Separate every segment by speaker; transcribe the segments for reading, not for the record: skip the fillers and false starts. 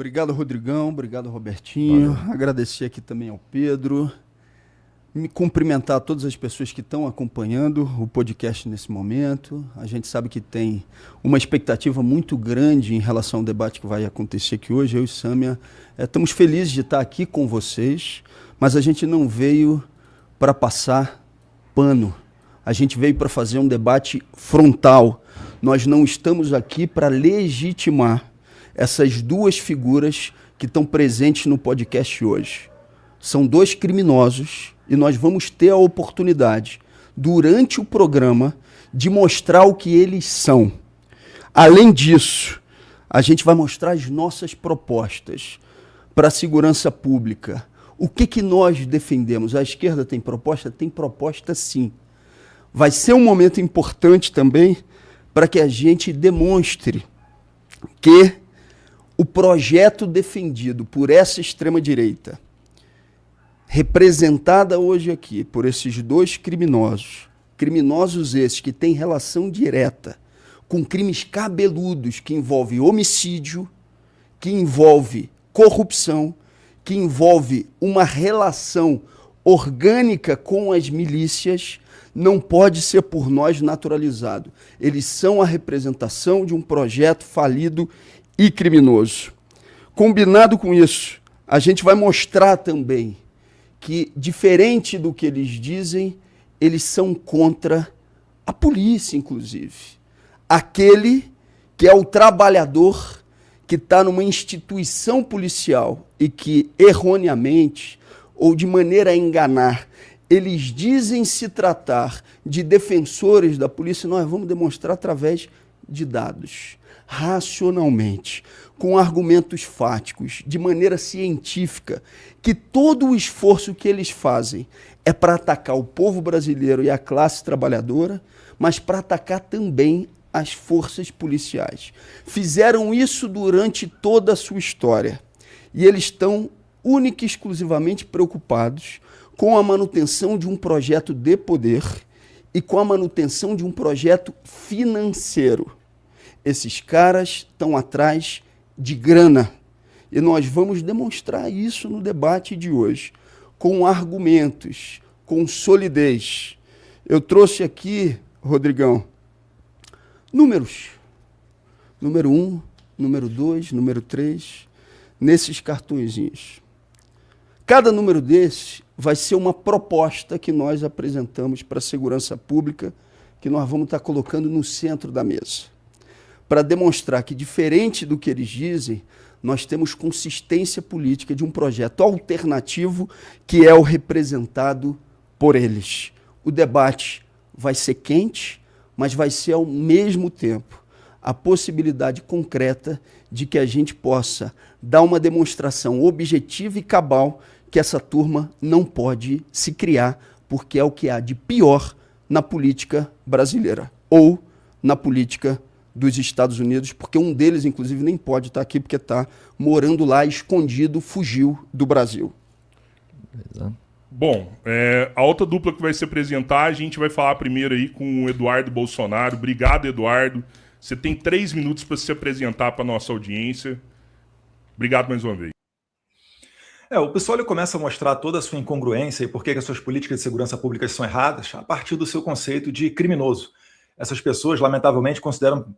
Speaker 1: Obrigado, Rodrigão. Obrigado, Robertinho.
Speaker 2: Valeu.
Speaker 1: Agradecer aqui também ao Pedro. Me cumprimentar todas as pessoas que estão acompanhando o podcast nesse momento. A gente sabe que tem uma expectativa muito grande em relação ao debate que vai acontecer aqui hoje. Eu e Sâmia estamos felizes de estar aqui com vocês, mas a gente não veio para passar pano. A gente veio para fazer um debate frontal. Nós não estamos aqui para legitimar essas duas figuras que estão presentes no podcast hoje. São dois criminosos e nós vamos ter a oportunidade, durante o programa, de mostrar o que eles são. Além disso, a gente vai mostrar as nossas propostas para a segurança pública. O que nós defendemos? A esquerda tem proposta? Tem proposta, sim. Vai ser um momento importante também para que a gente demonstre que o projeto defendido por essa extrema-direita, representada hoje aqui por esses dois criminosos esses que têm relação direta com crimes cabeludos que envolvem homicídio, que envolve corrupção, que envolve uma relação orgânica com as milícias, não pode ser por nós naturalizado. Eles são a representação de um projeto falido e criminoso. Combinado com isso, a gente vai mostrar também que, diferente do que eles dizem, eles são contra a polícia, inclusive. Aquele que é o trabalhador que está numa instituição policial e que, erroneamente, ou de maneira a enganar, eles dizem se tratar de defensores da polícia, nós vamos demonstrar através de dados, racionalmente, com argumentos fáticos, de maneira científica, que todo o esforço que eles fazem é para atacar o povo brasileiro e a classe trabalhadora, mas para atacar também as forças policiais. Fizeram isso durante toda a sua história. E eles estão única e exclusivamente preocupados com a manutenção de um projeto de poder e com a manutenção de um projeto financeiro. Esses caras estão atrás de grana. E nós vamos demonstrar isso no debate de hoje, com argumentos, com solidez. Eu trouxe aqui, Rodrigão, números. Número 1, número 2, número 3, nesses cartõezinhos. Cada número desses vai ser uma proposta que nós apresentamos para a segurança pública, que nós vamos estar colocando no centro da mesa, para demonstrar que, diferente do que eles dizem, nós temos consistência política de um projeto alternativo que é o representado por eles. O debate vai ser quente, mas vai ser, ao mesmo tempo, a possibilidade concreta de que a gente possa dar uma demonstração objetiva e cabal que essa turma não pode se criar, porque é o que há de pior na política brasileira, ou na política dos Estados Unidos, porque um deles, inclusive, nem pode estar aqui, porque está morando lá, escondido, fugiu do Brasil.
Speaker 2: Exato. Bom, a outra dupla que vai se apresentar, a gente vai falar primeiro aí com o Eduardo Bolsonaro. Obrigado, Eduardo. Você tem 3 minutos para se apresentar para a nossa audiência. Obrigado mais uma vez.
Speaker 3: O pessoal ele começa a mostrar toda a sua incongruência e por que as suas políticas de segurança pública são erradas a partir do seu conceito de criminoso. Essas pessoas, lamentavelmente, consideram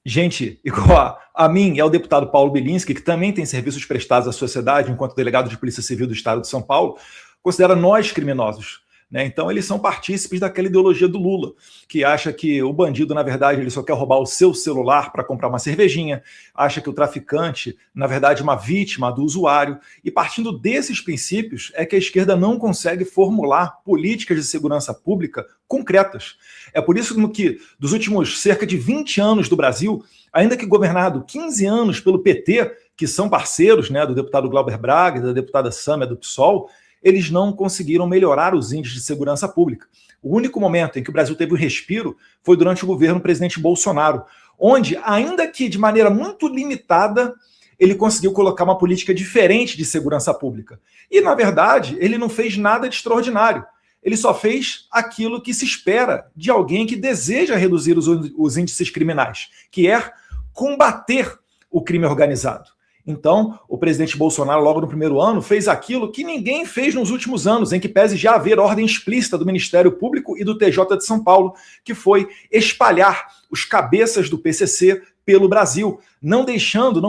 Speaker 3: gente igual a mim e ao deputado Paulo Bilinski, que também tem serviços prestados à sociedade enquanto delegado de Polícia Civil do Estado de São Paulo, considera nós criminosos. Então, eles são partícipes daquela ideologia do Lula, que acha que o bandido, na verdade, ele só quer roubar o seu celular para comprar uma cervejinha, acha que o traficante, na verdade, é uma vítima do usuário. E partindo desses princípios é que a esquerda não consegue formular políticas de segurança pública concretas. É por isso que, dos últimos cerca de 20 anos do Brasil, ainda que governado 15 anos pelo PT, que são parceiros do deputado Glauber Braga e da deputada Sâmia do PSOL, eles não conseguiram melhorar os índices de segurança pública. O único momento em que o Brasil teve um respiro foi durante o governo do presidente Bolsonaro, onde, ainda que de maneira muito limitada, ele conseguiu colocar uma política diferente de segurança pública. E, na verdade, ele não fez nada de extraordinário. Ele só fez aquilo que se espera de alguém que deseja reduzir os índices criminais, que é combater o crime organizado. Então, o presidente Bolsonaro, logo no primeiro ano, fez aquilo que ninguém fez nos últimos anos, em que pese já haver ordem explícita do Ministério Público e do TJ de São Paulo, que foi espalhar os cabeças do PCC pelo Brasil, não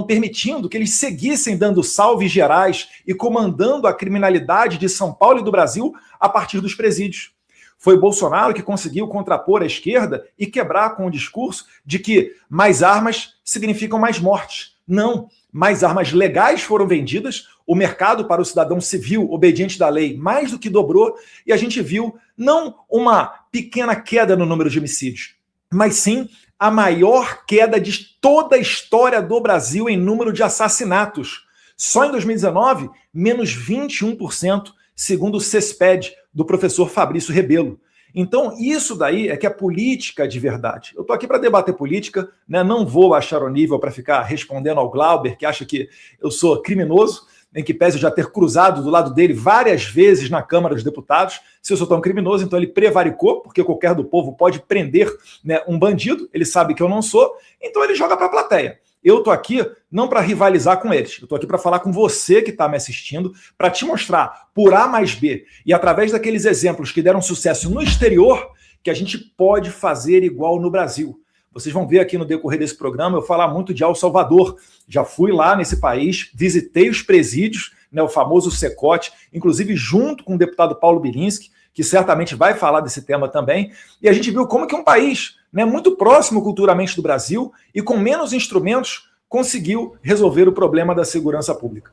Speaker 3: permitindo que eles seguissem dando salves gerais e comandando a criminalidade de São Paulo e do Brasil a partir dos presídios. Foi Bolsonaro que conseguiu contrapor a esquerda e quebrar com o discurso de que mais armas significam mais mortes. Não, mais armas legais foram vendidas, o mercado para o cidadão civil obediente da lei mais do que dobrou, e a gente viu não uma pequena queda no número de homicídios, mas sim a maior queda de toda a história do Brasil em número de assassinatos. Só em 2019, menos 21%, segundo o CESPED, do professor Fabrício Rebelo. Então, isso daí é que é política de verdade. Eu estou aqui para debater política, né? Não vou baixar o nível para ficar respondendo ao Glauber, que acha que eu sou criminoso, em que pese eu já ter cruzado do lado dele várias vezes na Câmara dos Deputados. Se eu sou tão criminoso, então ele prevaricou, porque qualquer do povo pode prender, né, um bandido, ele sabe que eu não sou, então ele joga para a plateia. Eu estou aqui não para rivalizar com eles, eu estou aqui para falar com você que está me assistindo, para te mostrar por A mais B e através daqueles exemplos que deram sucesso no exterior, que a gente pode fazer igual no Brasil. Vocês vão ver aqui no decorrer desse programa eu falar muito de El Salvador. Já fui lá nesse país, visitei os presídios, né, o famoso Secote, inclusive junto com o deputado Paulo Bilinski, que certamente vai falar desse tema também, e a gente viu como que um país, né, muito próximo culturalmente do Brasil e com menos instrumentos conseguiu resolver o problema da segurança pública.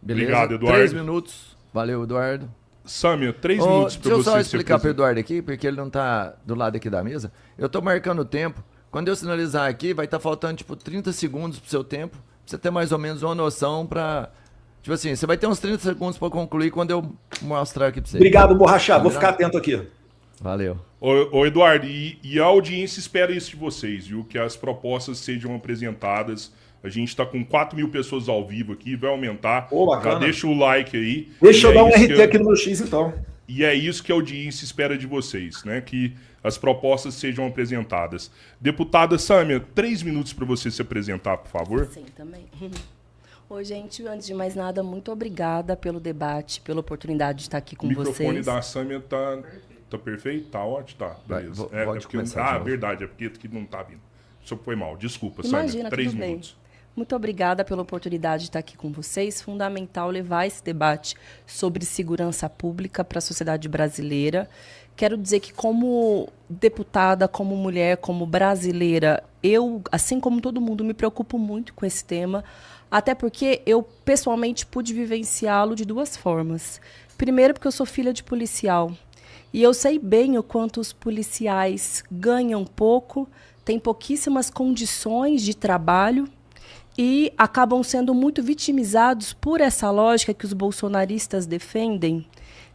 Speaker 4: Beleza.
Speaker 2: Obrigado, Eduardo.
Speaker 4: 3 minutos. Valeu, Eduardo.
Speaker 2: Sâmia, 3 minutos para você.
Speaker 4: Deixa eu só explicar para o Eduardo aqui, porque ele não está do lado aqui da mesa. Eu estou marcando o tempo. Quando eu sinalizar aqui, vai estar faltando tipo 30 segundos para o seu tempo, pra você ter mais ou menos uma noção para... Tipo assim, você vai ter uns 30 segundos para concluir quando eu mostrar aqui para você.
Speaker 3: Obrigado, Borracha. Vou ficar atento aqui.
Speaker 4: Valeu.
Speaker 2: Ô Eduardo, e a audiência espera isso de vocês, viu? Que as propostas sejam apresentadas. A gente está com 4 mil pessoas ao vivo aqui, vai aumentar. Já deixa o like aí.
Speaker 3: Deixa eu dar um RT aqui no meu X, então.
Speaker 2: E é isso que a audiência espera de vocês, né? Que as propostas sejam apresentadas. Deputada Sâmia, 3 minutos para você se apresentar, por favor.
Speaker 5: Sim, também. Oi, gente, antes de mais nada, muito obrigada pelo debate, pela oportunidade de estar aqui com vocês.
Speaker 2: O microfone da Sâmia tá perfeito? Tá ótimo? Tá, beleza.
Speaker 4: Pode começar.
Speaker 2: Verdade, é porque aqui não tá vindo. Isso foi mal, desculpa,
Speaker 5: Imagina,
Speaker 2: Sâmia. 3
Speaker 5: tudo
Speaker 2: minutos.
Speaker 5: Bem. Muito obrigada pela oportunidade de estar aqui com vocês. Fundamental levar esse debate sobre segurança pública para a sociedade brasileira. Quero dizer que como deputada, como mulher, como brasileira, eu, assim como todo mundo, me preocupo muito com esse tema, até porque eu, pessoalmente, pude vivenciá-lo de 2 formas. Primeiro, porque eu sou filha de policial. E eu sei bem o quanto os policiais ganham pouco, têm pouquíssimas condições de trabalho, e acabam sendo muito vitimizados por essa lógica que os bolsonaristas defendem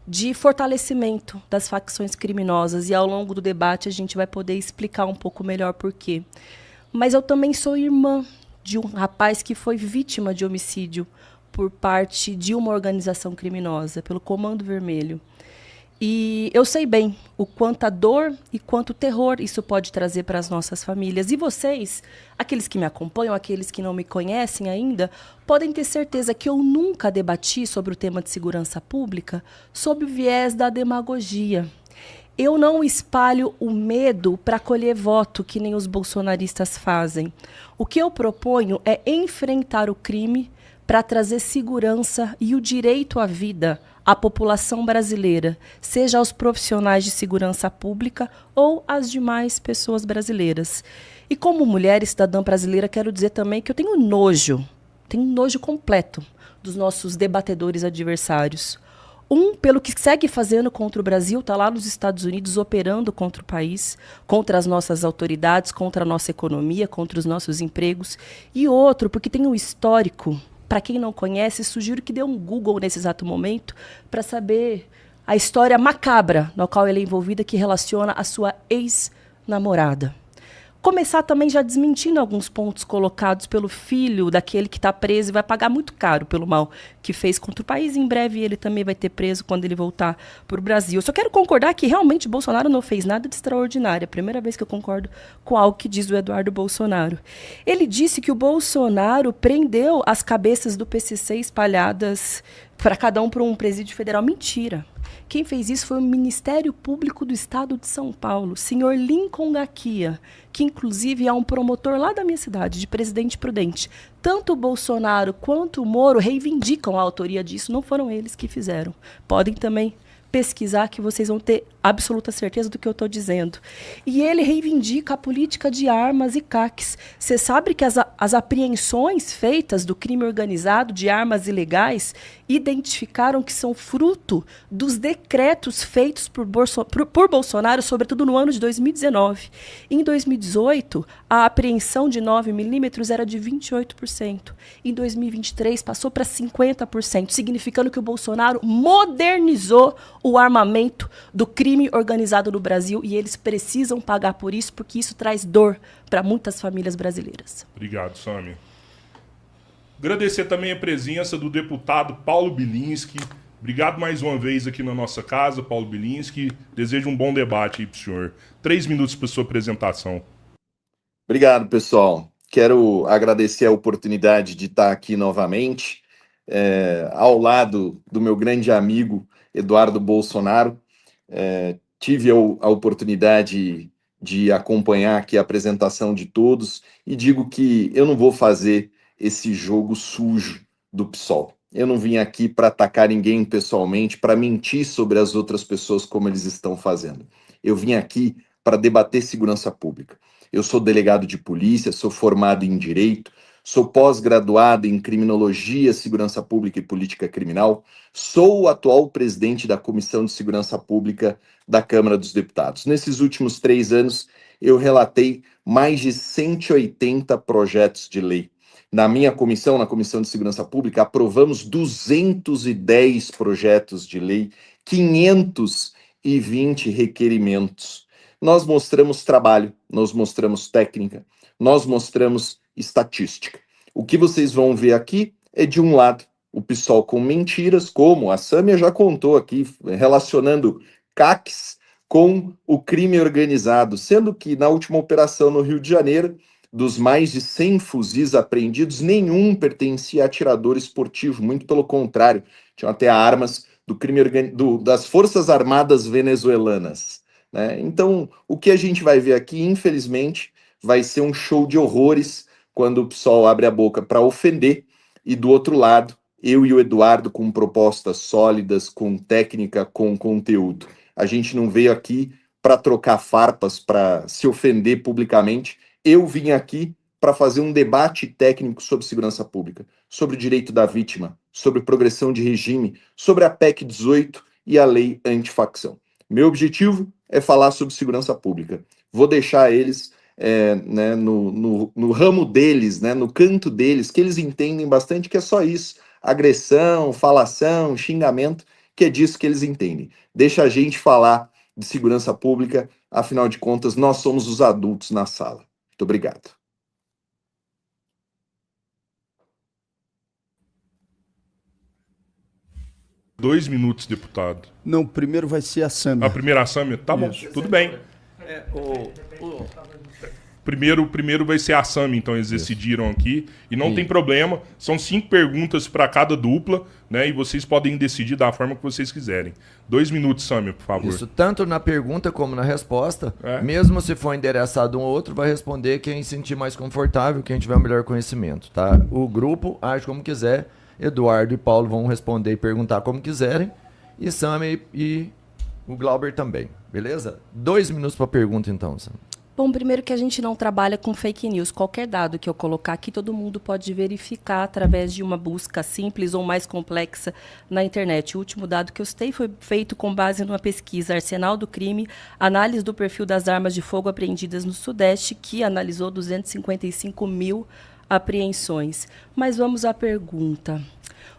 Speaker 5: de fortalecimento das facções criminosas. E ao longo do debate a gente vai poder explicar um pouco melhor por quê. Mas eu também sou irmã de um rapaz que foi vítima de homicídio por parte de uma organização criminosa, pelo Comando Vermelho. E eu sei bem o quanta dor e quanto terror isso pode trazer para as nossas famílias. E vocês, aqueles que me acompanham, aqueles que não me conhecem ainda, podem ter certeza que eu nunca debati sobre o tema de segurança pública sob o viés da demagogia. Eu não espalho o medo para colher voto, que nem os bolsonaristas fazem. O que eu proponho é enfrentar o crime para trazer segurança e o direito à vida à população brasileira, seja aos profissionais de segurança pública ou às demais pessoas brasileiras. E como mulher e cidadã brasileira, quero dizer também que eu tenho nojo completo dos nossos debatedores adversários. Pelo que segue fazendo contra o Brasil, está lá nos Estados Unidos operando contra o país, contra as nossas autoridades, contra a nossa economia, contra os nossos empregos. E outro, porque tem um histórico. Para quem não conhece, sugiro que dê um Google nesse exato momento para saber a história macabra na qual ele é envolvida, que relaciona a sua ex-namorada. começar também já desmentindo alguns pontos colocados pelo filho daquele que está preso e vai pagar muito caro pelo mal que fez contra o país. Em breve ele também vai ter preso quando ele voltar para o Brasil. Eu só quero concordar que realmente Bolsonaro não fez nada de extraordinário. É a primeira vez que eu concordo com algo que diz o Eduardo Bolsonaro. Ele disse que o Bolsonaro prendeu as cabeças do PCC espalhadas para cada um para um presídio federal. Mentira. Quem fez isso foi o Ministério Público do Estado de São Paulo, senhor Lincoln Gaquia, que inclusive é um promotor lá da minha cidade, de Presidente Prudente. Tanto o Bolsonaro quanto o Moro reivindicam a autoria disso, não foram eles que fizeram. Podem também pesquisar que vocês vão ter absoluta certeza do que eu estou dizendo. E ele reivindica a política de armas e CACs. Você sabe que as apreensões feitas do crime organizado de armas ilegais identificaram que são fruto dos decretos feitos por Bolsonaro, sobretudo no ano de 2019. Em 2018, a apreensão de 9mm era de 28%. Em 2023, passou para 50%, significando que o Bolsonaro modernizou o armamento do crime organizado no Brasil e eles precisam pagar por isso, porque isso traz dor para muitas famílias brasileiras.
Speaker 2: Obrigado, Sami. Agradecer também a presença do deputado Paulo Bilinski. Obrigado mais uma vez aqui na nossa casa, Paulo Bilinski. Desejo um bom debate aí para o senhor. 3 minutos para sua apresentação.
Speaker 6: Obrigado, pessoal. Quero agradecer a oportunidade de estar aqui novamente, ao lado do meu grande amigo Eduardo Bolsonaro. Tive a oportunidade de acompanhar aqui a apresentação de todos e digo que eu não vou fazer esse jogo sujo do PSOL. Eu não vim aqui para atacar ninguém pessoalmente, para mentir sobre as outras pessoas como eles estão fazendo. Eu vim aqui para debater segurança pública. Eu sou delegado de polícia, sou formado em Direito, sou pós-graduado em Criminologia, Segurança Pública e Política Criminal, sou o atual presidente da Comissão de Segurança Pública da Câmara dos Deputados. Nesses últimos 3 anos, eu relatei mais de 180 projetos de lei. Na minha comissão, na Comissão de Segurança Pública, aprovamos 210 projetos de lei, 520 requerimentos. Nós mostramos trabalho, nós mostramos técnica, nós mostramos estatística. O que vocês vão ver aqui é, de um lado, o PSOL com mentiras, como a Sâmia já contou aqui, relacionando CACs com o crime organizado, sendo que na última operação no Rio de Janeiro, dos mais de 100 fuzis apreendidos, nenhum pertencia a atirador esportivo, muito pelo contrário, tinham até armas do crime das Forças Armadas venezuelanas, né? Então, o que a gente vai ver aqui, infelizmente, vai ser um show de horrores quando o PSOL abre a boca para ofender, e do outro lado, eu e o Eduardo com propostas sólidas, com técnica, com conteúdo. A gente não veio aqui para trocar farpas, para se ofender publicamente. Eu vim aqui para fazer um debate técnico sobre segurança pública, sobre o direito da vítima, sobre progressão de regime, sobre a PEC 18 e a lei antifacção. Meu objetivo é falar sobre segurança pública. Vou deixar eles né, no ramo deles, né, no canto deles, que eles entendem bastante, que é só isso. Agressão, falação, xingamento, que é disso que eles entendem. Deixa a gente falar de segurança pública, afinal de contas, nós somos os adultos na sala. Muito obrigado.
Speaker 2: Dois minutos, deputado.
Speaker 1: Não, primeiro vai ser a Sâmia.
Speaker 2: A primeira a Sâmia? Tá bom, tudo bem. Primeiro vai ser a Sâmia, então eles decidiram aqui. E não tem problema, são 5 perguntas para cada dupla, né? E vocês podem decidir da forma que vocês quiserem. 2 minutos, Sâmia, por favor.
Speaker 4: Isso, tanto na pergunta como na resposta. Mesmo se for endereçado um ou outro, vai responder quem se sentir mais confortável, quem tiver o melhor conhecimento, tá? O grupo age como quiser. Eduardo e Paulo vão responder e perguntar como quiserem. E Sâmia e o Glauber também, beleza? 2 minutos para pergunta, então, Sâmia.
Speaker 5: Bom, primeiro que a gente não trabalha com fake news. Qualquer dado que eu colocar aqui, todo mundo pode verificar através de uma busca simples ou mais complexa na internet. O último dado que eu citei foi feito com base numa pesquisa Arsenal do Crime, análise do perfil das armas de fogo apreendidas no Sudeste, que analisou 255 mil apreensões. Mas vamos à pergunta.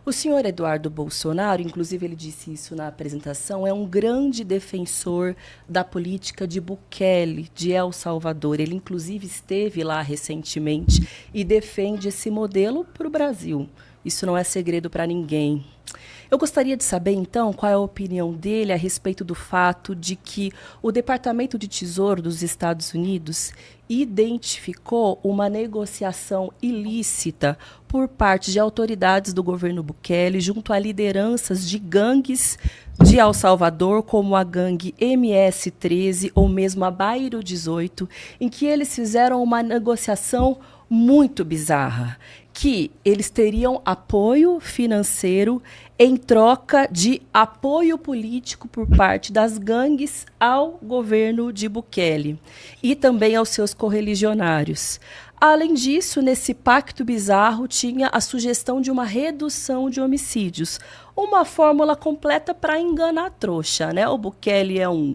Speaker 5: O senhor Eduardo Bolsonaro, inclusive ele disse isso na apresentação, é um grande defensor da política de Bukele, de El Salvador. Ele, inclusive, esteve lá recentemente e defende esse modelo para o Brasil. Isso não é segredo para ninguém. Eu gostaria de saber, então, qual é a opinião dele a respeito do fato de que o Departamento de Tesouro dos Estados Unidos identificou uma negociação ilícita por parte de autoridades do governo Bukele junto a lideranças de gangues de El Salvador, como a gangue MS-13 ou mesmo a Bairro 18, em que eles fizeram uma negociação muito bizarra, que eles teriam apoio financeiro em troca de apoio político por parte das gangues ao governo de Bukele e também aos seus correligionários. Além disso, nesse pacto bizarro tinha a sugestão de uma redução de homicídios, uma fórmula completa para enganar a trouxa, né? O Bukele é um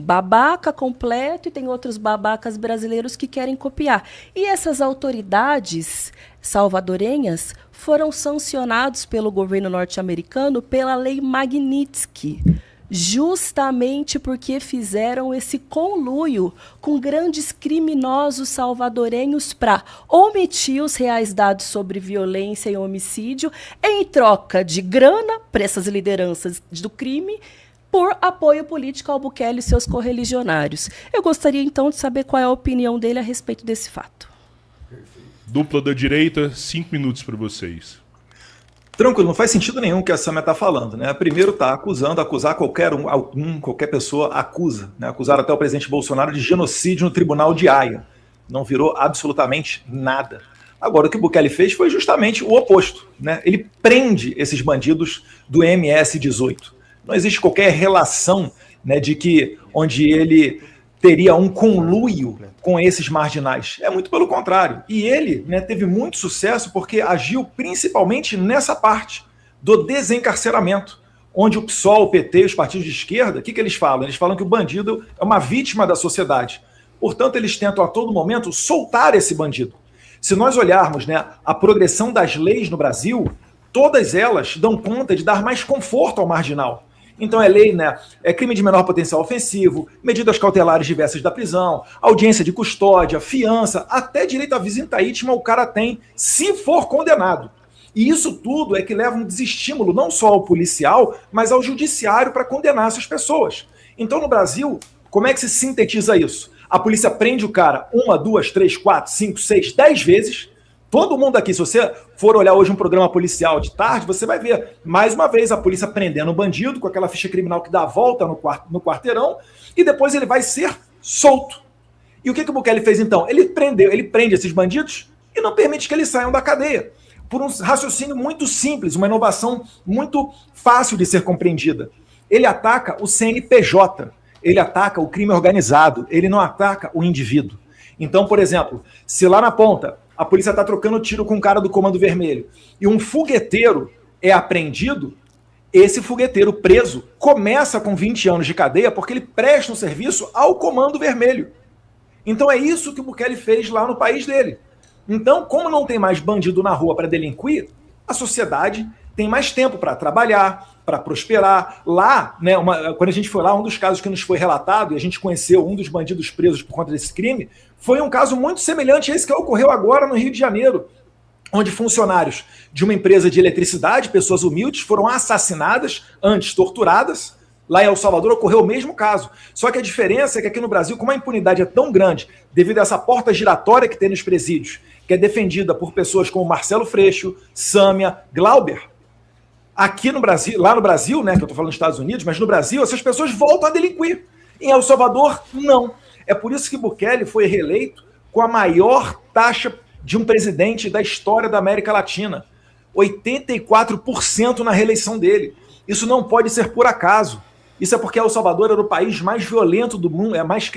Speaker 5: babaca completo e tem outros babacas brasileiros que querem copiar. E essas autoridades salvadorenhas foram sancionados pelo governo norte-americano pela lei Magnitsky, justamente porque fizeram esse conluio com grandes criminosos salvadorenhos para omitir os reais dados sobre violência e homicídio em troca de grana para essas lideranças do crime por apoio político ao Bukele e seus correligionários. Eu gostaria, então, de saber qual é a opinião dele a respeito desse fato.
Speaker 2: Dupla da direita, 5 minutos para vocês.
Speaker 3: Tranquilo, não faz sentido nenhum o que a Samia está falando, né? Primeiro está acusar qualquer pessoa acusa, né? Acusaram até o presidente Bolsonaro de genocídio no Tribunal de Haia. Não virou absolutamente nada. Agora, o que o Bukele fez foi justamente o oposto, né? Ele prende esses bandidos do MS-18. Não existe qualquer relação, né, de que onde ele teria um conluio com esses marginais. É muito pelo contrário. E ele, né, teve muito sucesso porque agiu principalmente nessa parte do desencarceramento, onde o PSOL, o PT e os partidos de esquerda, o que eles falam? Eles falam que o bandido é uma vítima da sociedade. Portanto, eles tentam a todo momento soltar esse bandido. Se nós olharmos, né, a progressão das leis no Brasil, todas elas dão conta de dar mais conforto ao marginal. Então é lei, né? É crime de menor potencial ofensivo, medidas cautelares diversas da prisão, audiência de custódia, fiança, até direito à visita íntima o cara tem, se for condenado. E isso tudo é que leva um desestímulo não só ao policial, mas ao judiciário para condenar essas pessoas. Então no Brasil, como é que se sintetiza isso? A polícia prende o cara 1, 2, 3, 4, 5, 6, 10 vezes. Todo mundo aqui, se você for olhar hoje um programa policial de tarde, você vai ver, mais uma vez, a polícia prendendo o bandido com aquela ficha criminal que dá a volta no quarteirão e depois ele vai ser solto. E o que o Bukele fez então? Ele prende esses bandidos e não permite que eles saiam da cadeia. Por um raciocínio muito simples, uma inovação muito fácil de ser compreendida. Ele ataca o CNPJ, ele ataca o crime organizado, ele não ataca o indivíduo. Então, por exemplo, se lá na ponta a polícia está trocando tiro com um cara do Comando Vermelho e um fogueteiro é apreendido, esse fogueteiro preso começa com 20 anos de cadeia porque ele presta um serviço ao Comando Vermelho. Então é isso que o Bukele fez lá no país dele. Então, como não tem mais bandido na rua para delinquir, a sociedade tem mais tempo para trabalhar, para prosperar. Lá, né, quando a gente foi lá, um dos casos que nos foi relatado, e a gente conheceu um dos bandidos presos por conta desse crime, foi um caso muito semelhante a esse que ocorreu agora no Rio de Janeiro, onde funcionários de uma empresa de eletricidade, pessoas humildes, foram assassinadas, antes torturadas. Lá em El Salvador ocorreu o mesmo caso. Só que a diferença é que aqui no Brasil, como a impunidade é tão grande, devido a essa porta giratória que tem nos presídios, que é defendida por pessoas como Marcelo Freixo, Sâmia, Glauber, aqui no Brasil, lá no Brasil, né, que eu estou falando dos Estados Unidos, mas no Brasil essas pessoas voltam a delinquir. Em El Salvador, não. É por isso que Bukele foi reeleito com a maior taxa de um presidente da história da América Latina. 84% na reeleição dele. Isso não pode ser por acaso. Isso é porque El Salvador era o país mais violento do mundo, mais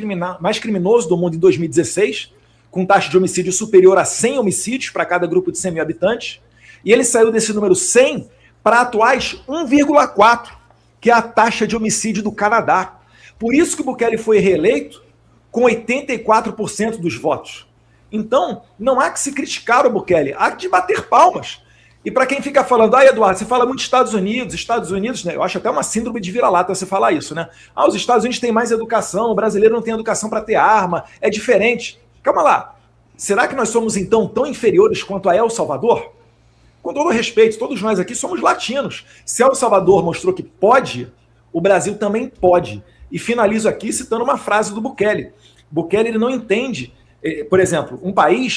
Speaker 3: criminoso do mundo em 2016, com taxa de homicídio superior a 100 homicídios para cada grupo de 100 mil habitantes. E ele saiu desse número 100 para atuais 1,4, que é a taxa de homicídio do Canadá. Por isso que o Bukele foi reeleito com 84% dos votos. Então, não há que se criticar o Bukele, há que bater palmas. E para quem fica falando, Eduardo, você fala muito Estados Unidos, né? Eu acho até uma síndrome de vira-lata você falar isso, né? Os Estados Unidos têm mais educação, o brasileiro não tem educação para ter arma, é diferente. Calma lá. Será que nós somos, então, tão inferiores quanto a El Salvador? Com todo respeito, todos nós aqui somos latinos. Se El Salvador mostrou que pode, o Brasil também pode. E finalizo aqui citando uma frase do Bukele. Bukele, ele não entende, por exemplo,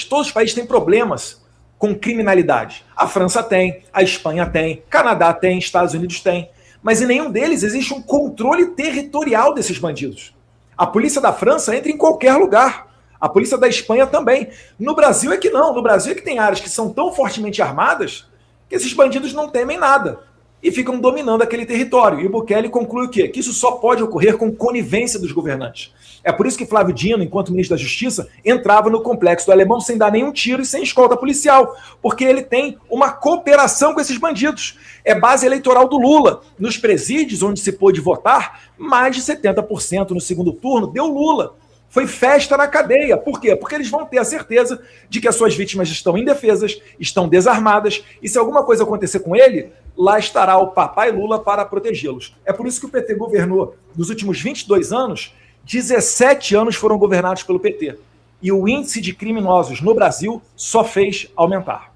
Speaker 3: todos os países têm problemas com criminalidade. A França tem, a Espanha tem, Canadá tem, Estados Unidos tem. Mas em nenhum deles existe um controle territorial desses bandidos. A polícia da França entra em qualquer lugar. A polícia da Espanha também. No Brasil é que não. No Brasil é que tem áreas que são tão fortemente armadas que esses bandidos não temem nada e ficam dominando aquele território. E o Bukele conclui o quê? Que isso só pode ocorrer com conivência dos governantes. É por isso que Flávio Dino, enquanto ministro da Justiça, entrava no Complexo do Alemão sem dar nenhum tiro e sem escolta policial, porque ele tem uma cooperação com esses bandidos. É base eleitoral do Lula. Nos presídios onde se pôde votar, mais de 70% no segundo turno deu Lula. Foi festa na cadeia. Por quê? Porque eles vão ter a certeza de que as suas vítimas estão indefesas, estão desarmadas, e se alguma coisa acontecer com ele, lá estará o papai Lula para protegê-los. É por isso que o PT governou nos últimos 22 anos, 17 anos foram governados pelo PT. E o índice de criminosos no Brasil só fez aumentar.